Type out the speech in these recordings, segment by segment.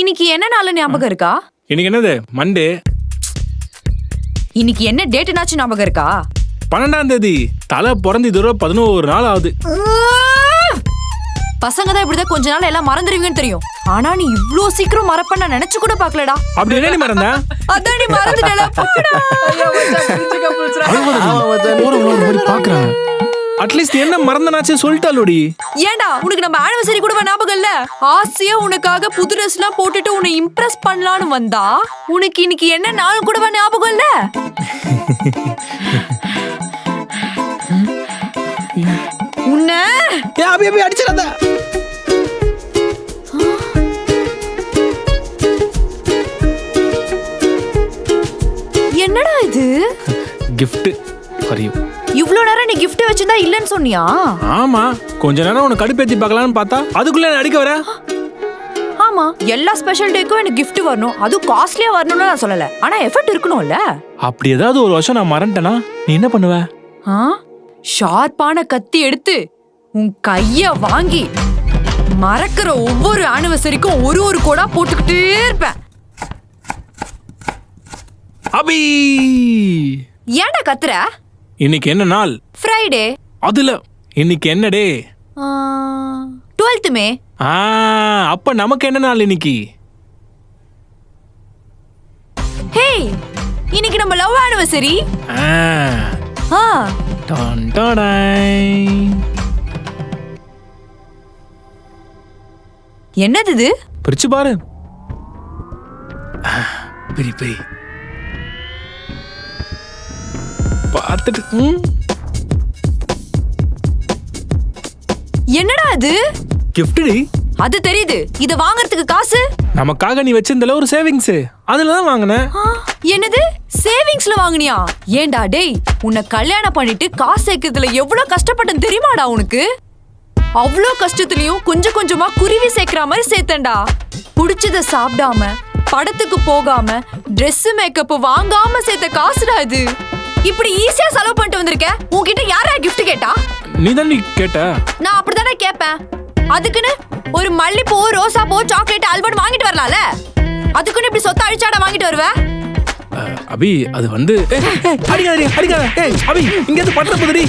இன்னைக்கு என்ன நாள் ஞாபகம் இருக்கா? இன்னைக்கு என்னது? மண்டே. இன்னைக்கு என்ன டேட்னாச்சும் ஞாபகம் இருக்கா? 12ஆம் தேதி. தலை பிறந்து இதுவரை 11 நாள் ஆகுது. பசங்க தான் இப்படிதான் கொஞ்ச நாள் எல்லாம் மறந்துடுவீங்கன்னு தெரியும். ஆனா நீ இவ்ளோ சீக்கிரம் மறப்ப நான் நினைச்சு கூட பாக்கலடா. அப்படி என்ன நீ மறந்த? அதான் நீ மறந்துட்டல. பாக்குறாங்க. அட்லீஸ்ட் என்ன மறந்தனாச்சு சொல்லிட்டாலோடி. ஏண்டா உனக்கு நம்ம ஆனிவர்சரி கூட ஞாபகம் இல்ல? ஆசையா உனக்காக புது ட்ரெஸ் எல்லாம் போட்டுட்டு உன்னை இம்ப்ரெஸ் பண்ணலாம்னு வந்தா உனக்கு இன்னைக்கு என்ன நாள் கூட ஞாபகம் இல்ல? உன்ன அபி அடிச்சிராத. என்னடா இது? gift for you. இவ்ளோ நேரம் நீ gift வச்சிருந்தா இல்லன்னு சொன்னியா? ஆமா, கொஞ்ச நேரம் உன்னை கடுப்பேத்தி பார்க்கலாம்னு பார்த்தா அதுக்குள்ள என்ன அடிக்க வர? ஆமா, எல்லா ஸ்பெஷல் டேக்கும் எனக்கு gift வரணும். அது காஸ்ட்லியா வரணும்னு நான் சொல்லல. ஆனா எஃபர்ட் இருக்கணும்ல. அப்படி ஏதாவது ஒரு வருஷம் நான் மறந்துட்டேனா நீ என்ன பண்ணுவ? ஷார்ப்பான கத்தி எடுத்து உன் கைய வாங்கி மறக்கிற ஒவ்வொரு ஆனிவர்சரிக்கும் ஒரு கோடா போட்டுக்கிட்டே இருப்பேன். அபி ஏன்டா கத்துற? இன்னைக்கு என்ன நாள்? ஃப்ரைடே. அதுல இன்னைக்கு என்ன டே? 12th மே. அப்ப நமக்கு என்ன நாள் இன்னைக்கு? ஹே, இன்னைக்கு நம்ம லவ் ஆனிவர்சரி. டான் டாடாய். என்னது இது? பிரிச்சு பாரு. பிரி பிரி. பார்த்துட்டு என்னடா இது? gift டி. அது தெரியுது. இத வாங்குறதுக்கு காசு நமக்காக நீ வச்சிருந்தல ஒரு சேவிங்ஸ், அதுல தான் வாங்குனேன். என்னது? சேவிங்ஸ்ல வாங்குனியா? ஏண்டா டேய், உன்னை கல்யாணம் பண்ணிட்டு காசு சேர்க்கிறதுல எவ்வளவு கஷ்டப்பட்டேன் தெரியுமாடா உனக்கு? அவ்வளோ கஷ்டத்துலயும் கொஞ்சம் கொஞ்சமா குருவி சேர்க்கிற மாதிரி சேர்த்தேன்டா. புடிச்சத சாப்பிடாம, படத்துக்கு போகாம, ட்ரெஸ் மேக்கப் வாங்காம சேர்த்த காசுடா இது. இப்படி ஈஸியா செலவு பண்ணிட்டு வந்திருக்க. உன்கிட்ட யாரா gift கேட்டா? நீ தான் கேட்ட. நான் அப்படிதானே கேட்பேன். அதுக்குன்னு ஒரு மல்லிப்பூ, ரோசாப்பூ, சாக்லேட், ஆல்பம் வாங்கிட்டு வரலாம்ல. அதுக்குன்னு இப்படி சொத்த அழிச்சாடா வாங்கிட்டு வருவ? அபி அது வந்து அடிக்காதே அடிக்காத. அபி இங்க இருந்து பட்டற புதிரி.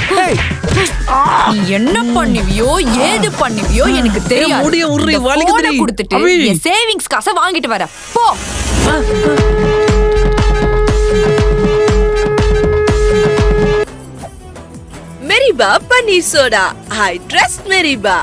நீ என்ன பண்ணுவியோ ஏது பண்ணுவியோ எனக்கு தெரியாது. முடிய உருறி வலிக்குதுடி. கொடுத்துட்டு என் சேவிங்ஸ் காசை வாங்கிட்டு வர போ. Meriba paneer soda. I trust Meriba.